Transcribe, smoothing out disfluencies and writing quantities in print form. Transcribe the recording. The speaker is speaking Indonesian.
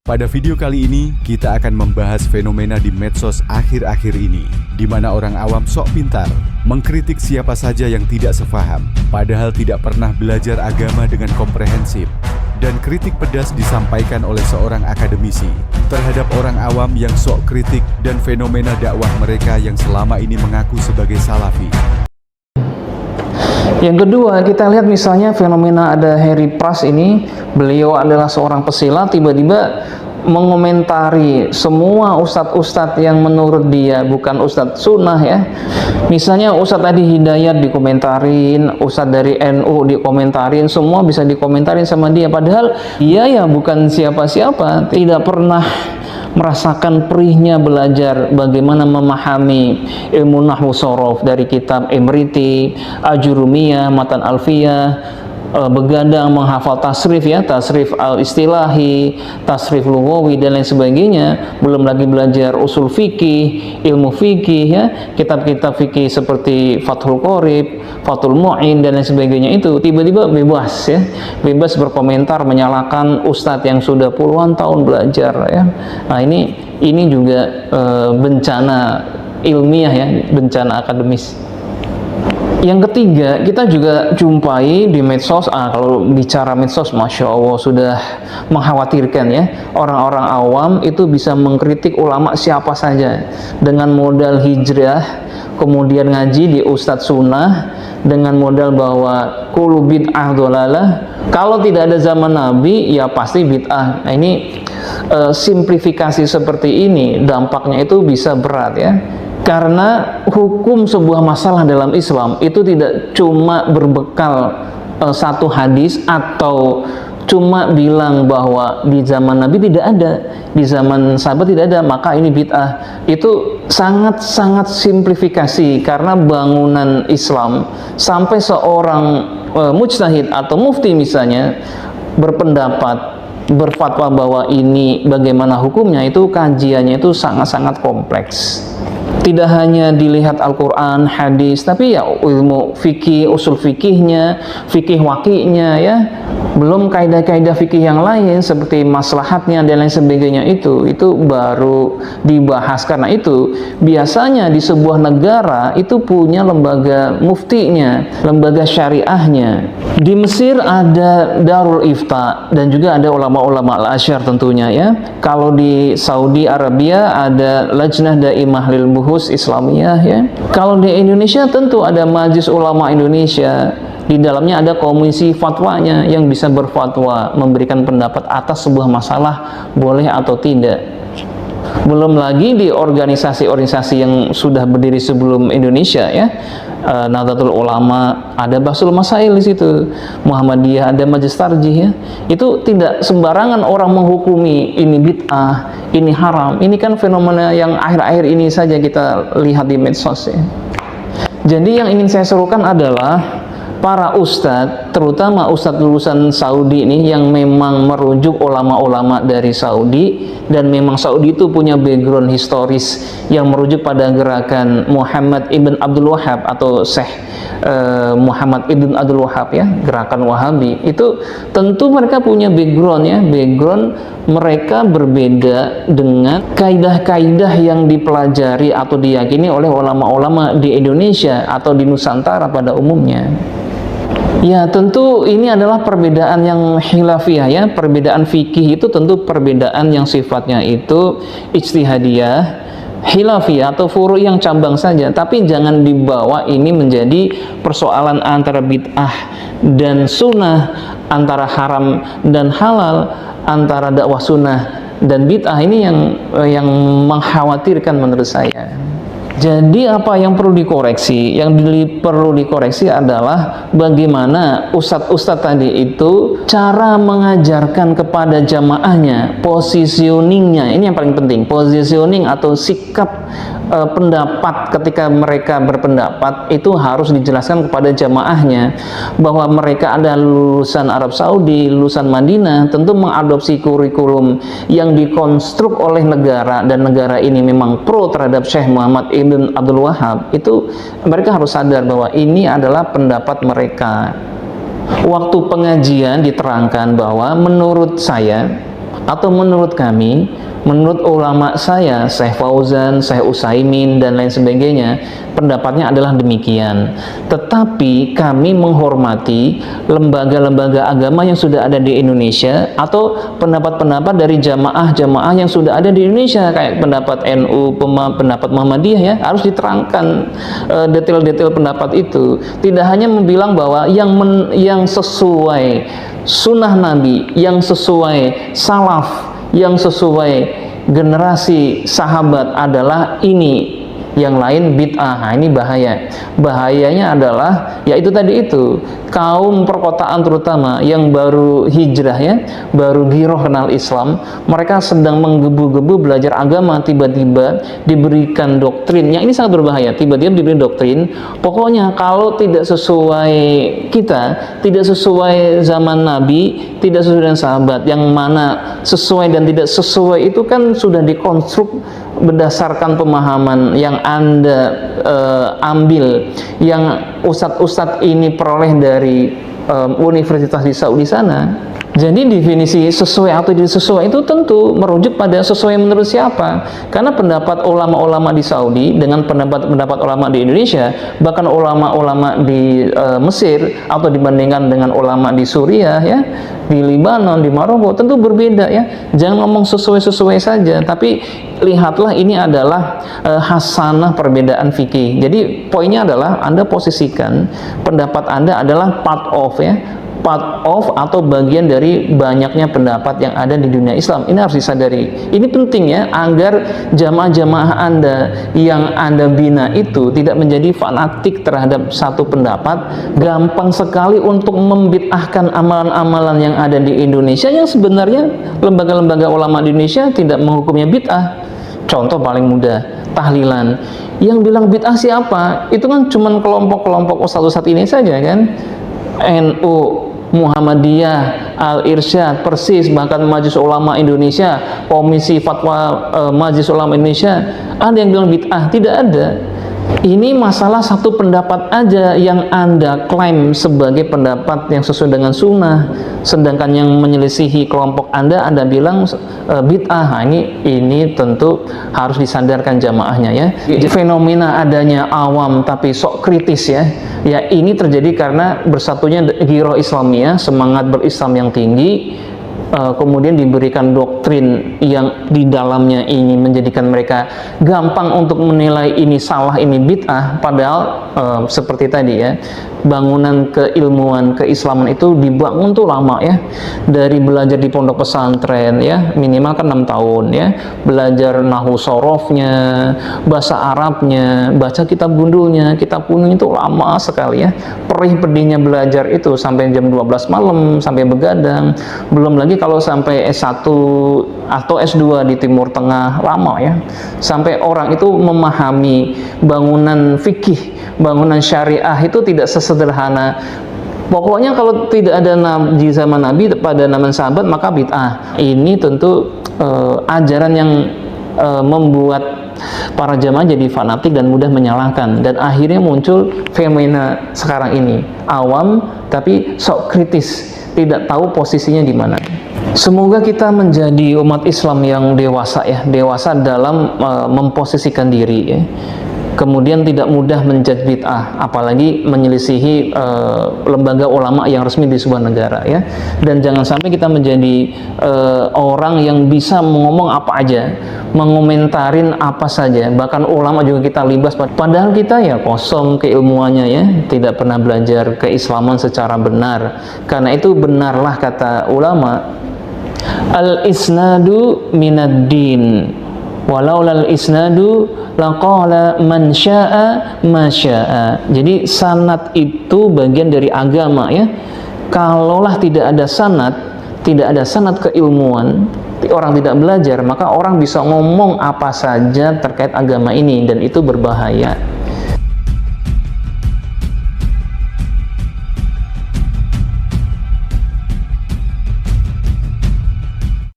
Pada video kali ini, kita akan membahas fenomena di medsos akhir-akhir ini, di mana orang awam sok pintar, mengkritik siapa saja yang tidak sefaham, padahal tidak pernah belajar agama dengan komprehensif. Dan kritik pedas disampaikan oleh seorang akademisi terhadap orang awam yang sok kritik dan fenomena dakwah mereka yang selama ini mengaku sebagai salafi. Yang kedua, kita lihat misalnya fenomena ada Harry Pras ini, beliau adalah seorang pesilat, tiba-tiba mengomentari semua ustadz-ustadz yang menurut dia bukan ustadz sunnah ya. Misalnya Ustadz Adi Hidayat dikomentarin, Ustadz dari NU dikomentarin, semua bisa dikomentarin sama dia. Padahal dia ya bukan siapa-siapa, tidak pernah merasakan perihnya belajar bagaimana memahami ilmu nahwu sorof dari kitab Imriti, Ajurumiyah, Matan Alfiyah, begadang menghafal tasrif ya, tasrif al-istilahi, tasrif lugawi dan lain sebagainya. Belum lagi belajar usul fikih, ilmu fikih ya, kitab-kitab fikih seperti Fathul Qorib, Fathul Mu'in dan lain sebagainya. Itu tiba-tiba bebas ya, bebas berkomentar menyalahkan ustadz yang sudah puluhan tahun belajar ya. Nah ini juga bencana ilmiah ya, bencana akademis. Yang ketiga, kita juga jumpai di medsos, kalau bicara medsos, Masya Allah sudah mengkhawatirkan ya. Orang-orang awam itu bisa mengkritik ulama siapa saja dengan modal hijrah, kemudian ngaji di Ustadz Sunnah, dengan modal bahwa kullu bid'ah dholalah. Kalau tidak ada zaman Nabi, ya pasti bid'ah. Nah ini simplifikasi seperti ini, dampaknya itu bisa berat ya. Karena hukum sebuah masalah dalam Islam itu tidak cuma berbekal satu hadis atau cuma bilang bahwa di zaman Nabi tidak ada, di zaman sahabat tidak ada, maka ini bid'ah. Itu sangat-sangat simplifikasi, karena bangunan Islam sampai seorang mujtahid atau mufti misalnya berpendapat, berfatwa bahwa ini bagaimana hukumnya, itu kajiannya itu sangat-sangat kompleks. Tidak hanya dilihat Al-Quran, hadis, tapi ya ilmu fikih, usul fikihnya, fikih waqi'nya ya. Belum kaidah-kaidah fikih yang lain seperti maslahatnya dan lain sebagainya, itu baru dibahas. Karena itu biasanya di sebuah negara itu punya lembaga muftinya, lembaga syariahnya. Di Mesir ada Darul Ifta dan juga ada ulama-ulama al-Azhar tentunya ya. Kalau di Saudi Arabia ada Lajnah Daimah lil Buhus Islamiyah ya. Kalau di Indonesia tentu ada Majelis Ulama Indonesia. Di dalamnya ada komisi fatwanya yang bisa berfatwa, memberikan pendapat atas sebuah masalah boleh atau tidak. Belum lagi di organisasi-organisasi yang sudah berdiri sebelum Indonesia ya, Nahdlatul Ulama, ada Basul Masail di situ, Muhammadiyah, ada Majelis Tarjih ya. Itu tidak sembarangan orang menghukumi ini bid'ah, ini haram. Ini kan fenomena yang akhir-akhir ini saja kita lihat di medsos ya. Jadi yang ingin saya serukan adalah para ustadz, terutama ustadz lulusan Saudi ini yang memang merujuk ulama-ulama dari Saudi, dan memang Saudi itu punya background historis yang merujuk pada gerakan Muhammad ibn Abdul Wahhab atau Syekh Muhammad ibn Abdul Wahhab ya, gerakan Wahabi. Itu tentu mereka punya background ya, background mereka berbeda dengan kaidah-kaidah yang dipelajari atau diyakini oleh ulama-ulama di Indonesia atau di Nusantara pada umumnya. Ya tentu ini adalah perbedaan yang khilafiyah ya, perbedaan fikih itu tentu perbedaan yang sifatnya itu ijtihadiyah, khilafiyah atau furu' yang cabang saja. Tapi jangan dibawa ini menjadi persoalan antara bid'ah dan sunnah, antara haram dan halal, antara dakwah sunnah dan bid'ah. Ini yang mengkhawatirkan menurut saya. Jadi apa yang perlu dikoreksi? Yang perlu dikoreksi adalah bagaimana ustadz-ustadz tadi itu cara mengajarkan kepada jamaahnya, positioningnya. Ini yang paling penting, positioning atau sikap pendapat ketika mereka berpendapat itu harus dijelaskan kepada jamaahnya, bahwa mereka ada lulusan Arab Saudi, lulusan Madinah, tentu mengadopsi kurikulum yang dikonstruk oleh negara, dan negara ini memang pro terhadap Syekh Muhammad ibn Abdul Wahhab. Itu mereka harus sadar bahwa ini adalah pendapat mereka. Waktu pengajian diterangkan bahwa menurut saya atau menurut kami, menurut ulama saya, Syekh Fauzan, Syekh Utsaimin dan lain sebagainya, pendapatnya adalah demikian. Tetapi kami menghormati lembaga-lembaga agama yang sudah ada di Indonesia atau pendapat-pendapat dari jamaah-jamaah yang sudah ada di Indonesia, kayak pendapat NU, pendapat Muhammadiyah ya, harus diterangkan detail-detail pendapat itu. Tidak hanya membilang bahwa yang sesuai sunnah Nabi, yang sesuai salaf, yang sesuai generasi sahabat adalah ini, yang lain bid'ah. Nah, ini bahaya. Bahayanya adalah yaitu tadi itu, kaum perkotaan terutama yang baru hijrah ya, baru giroh kenal Islam, mereka sedang menggebu-gebu belajar agama, tiba-tiba diberikan doktrin yang ini sangat berbahaya. Tiba-tiba diberi doktrin, pokoknya kalau tidak sesuai kita, tidak sesuai zaman Nabi, tidak sesuai dengan sahabat, yang mana sesuai dan tidak sesuai itu kan sudah dikonstruk berdasarkan pemahaman yang Anda ambil, yang ustadz-ustadz ini peroleh dari universitas di Saudi sana. Jadi definisi sesuai atau tidak sesuai itu tentu merujuk pada sesuai menurut siapa. Karena pendapat ulama-ulama di Saudi dengan pendapat ulama di Indonesia, bahkan ulama-ulama di Mesir atau dibandingkan dengan ulama di Suriah ya, di Libanon, di Maroko, tentu berbeda ya. Jangan ngomong sesuai-sesuai saja, tapi lihatlah ini adalah hasanah perbedaan fikih. Jadi poinnya adalah Anda posisikan pendapat Anda adalah part of ya, part of atau bagian dari banyaknya pendapat yang ada di dunia Islam. Ini harus disadari. Ini penting ya, agar jamaah-jamaah Anda yang Anda bina itu tidak menjadi fanatik terhadap satu pendapat, gampang sekali untuk membid'ahkan amalan-amalan yang ada di Indonesia yang sebenarnya lembaga-lembaga ulama di Indonesia tidak menghukumnya bid'ah. Contoh paling mudah, tahlilan. Yang bilang bid'ah siapa? Itu kan cuma kelompok-kelompok ustadz-ustadz ini saja kan. NU, Muhammadiyah, Al-Irsyad, Persis, bahkan Majelis Ulama Indonesia, Komisi Fatwa Majelis Ulama Indonesia. Ada yang bilang bid'ah? Tidak ada. Ini masalah satu pendapat aja yang Anda klaim sebagai pendapat yang sesuai dengan sunnah, sedangkan yang menyelisihi kelompok Anda bilang bid'ah. Nah, ini tentu harus disadarkan jamaahnya ya. Fenomena adanya awam tapi sok kritis ya, ya ini terjadi karena bersatunya giroh Islamiyah, semangat berislam yang tinggi, kemudian diberikan doktrin yang di dalamnya ini menjadikan mereka gampang untuk menilai ini salah, ini bid'ah, padahal seperti tadi ya, bangunan keilmuan keislaman itu dibangun tuh lama ya, dari belajar di pondok pesantren ya, minimal kan 6 tahun ya, belajar nahwu sorofnya, bahasa Arabnya, baca kitab gundulnya, kitab kuning itu lama sekali ya, perih pedihnya belajar itu sampai jam 12 malam, sampai begadang. Belum lagi kalau sampai S1 atau S2 di Timur Tengah, lama ya, sampai orang itu memahami bangunan fikih, bangunan syariah itu tidak sesederhana pokoknya kalau tidak ada di zaman Nabi pada zaman sahabat maka bid'ah. Ini tentu ajaran yang membuat para jamaah jadi fanatik dan mudah menyalahkan, dan akhirnya muncul fenomena sekarang ini, awam tapi sok kritis, tidak tahu posisinya di mana. Semoga kita menjadi umat Islam yang dewasa ya, dewasa dalam memposisikan diri ya. Kemudian tidak mudah menjudge bid'ah, apalagi menyelisihi lembaga ulama yang resmi di sebuah negara ya. Dan jangan sampai kita menjadi orang yang bisa ngomong apa aja, mengomentarin apa saja, bahkan ulama juga kita libas, padahal kita ya kosong keilmuannya ya, tidak pernah belajar keislaman secara benar. Karena itu benarlah kata ulama, al-isnadu minad din, walau lal isnadu laqala man syaa ma syaa. Jadi sanad itu bagian dari agama ya. Kalaulah tidak ada sanad, tidak ada sanad keilmuan, orang tidak belajar, maka orang bisa ngomong apa saja terkait agama ini, dan itu berbahaya.